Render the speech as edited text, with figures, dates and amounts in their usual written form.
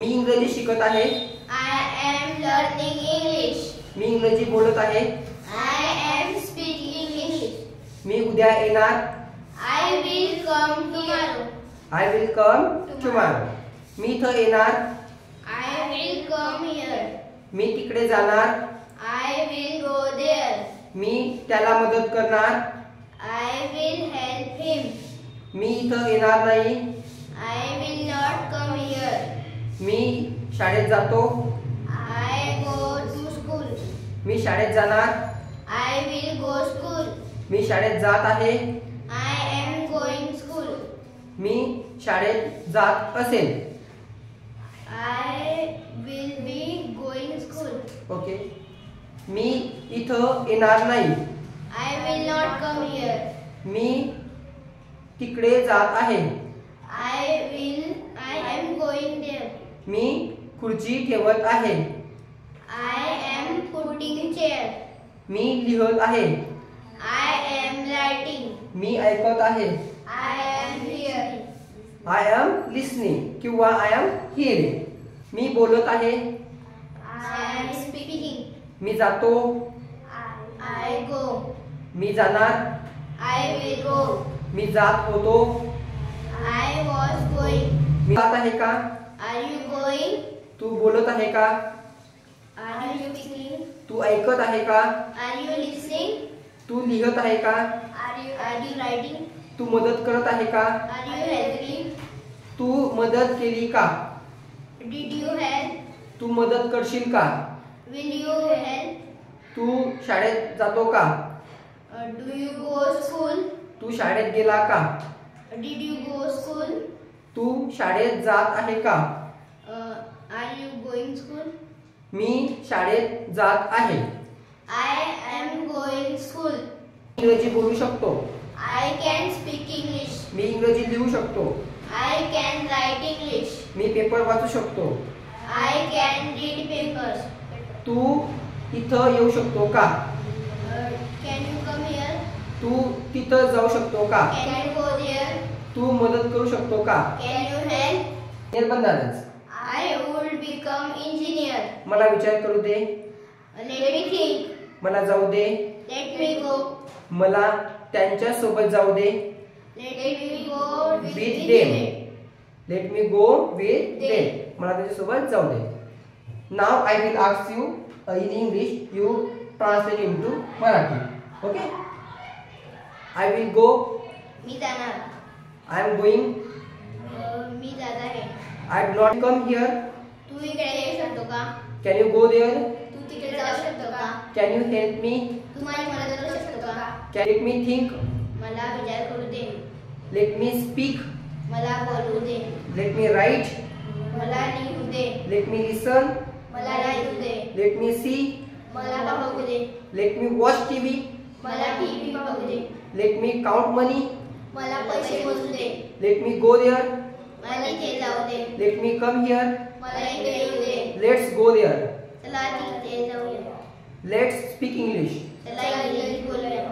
मी इंग्रजी शिकत आहे. I am learning English. मी इंग्रजी बोलत आहे. I am speaking English. मी उद्या येणार. I will come tomorrow. I will come tomorrow. मी इथं येणार. I will come here. मी तिकडे जाणार. I will go there. मी त्याला मदत करणार. I will help him. मी इथं येणार नाही. I will not come here. मी शाळेत जातो. I go to school. मी शाळेत जाणार. I will go school. मी शाळेत जात आहे. I am going school. मी शाळेत जात असेल. I will be going school. Okay. मी इथं येणार नाही. I will not come here. मी तिकडे जात आहे. I am going there. मी खुर्ची ठेवत आहे. I am putting chair. मी लिहत आहे. I am writing. मी ऐकत आहे. I am hearing. I am listening किंवा I am hearing. मी बोलत आहे. I am speaking. मी जातो. I go. मी जाणार. I will go. मी जात होतो. I was going. मी जात आहे का? Are you going? तू बोलत आहे का? Are you speaking? तू ऐकत आहे का? Are you listening? तू लिहत आहे का? Are you writing? तू मदत करत आहे का? Are you helping? तू मदत केली का? Did you help? तू मदत करशील का? Will you help? तू शाळेत जातो का? Do you go school? तू शाळेत गेला का? Did you go school? तू शाळेत जात आहे का? Are you going school? मी शाळेत जात आहे. I am going school. इंग्रजी बोलू शकतो. I can speak English. मी इंग्रजी लिहू शकतो. I can write English. Me paper वाचू शकतो. I can read papers. तू इथं येऊ शकतो का? Can you come here? तू तिथं जाऊ शकतो का? Can you go there? तू मदत करू शकतो का? Can you help? निर्बंधानच. I would become engineer. मला विचार करू दे. Let me think. मला जाऊ दे. Let me go. मला त्यांच्या सोबत जाऊ दे. Let me go With them. Let me go with them. मला त्यांच्यासोबत जाऊ दे. Now I will ask you in English. You translate into Marathi. Okay? I will go. मी जाणार. I am going. मी जात आहे. I do not come here. तू इकडे येऊ शकतो का? Can you go there? तू तिकडे जाऊ शकतो का? Can you help me? तू माझी मदत करू शकतो का? Can let me think? मला विचार करू दे. Let me speak. मला बोलू दे. Let me write. मला लिहू दे. Let me listen. मला ऐकू दे. Let me see. मला बघू दे. Let me watch TV. मला टीव्ही बघू दे. Let me count money. मला पैसे मोजू दे. Let me go there. मला इथे जाऊ दे. Let me come here. मला इथे येऊ दे. Let's go there. चला तिथे जाऊया. Let's speak English. चला इंग्रजी बोलूया.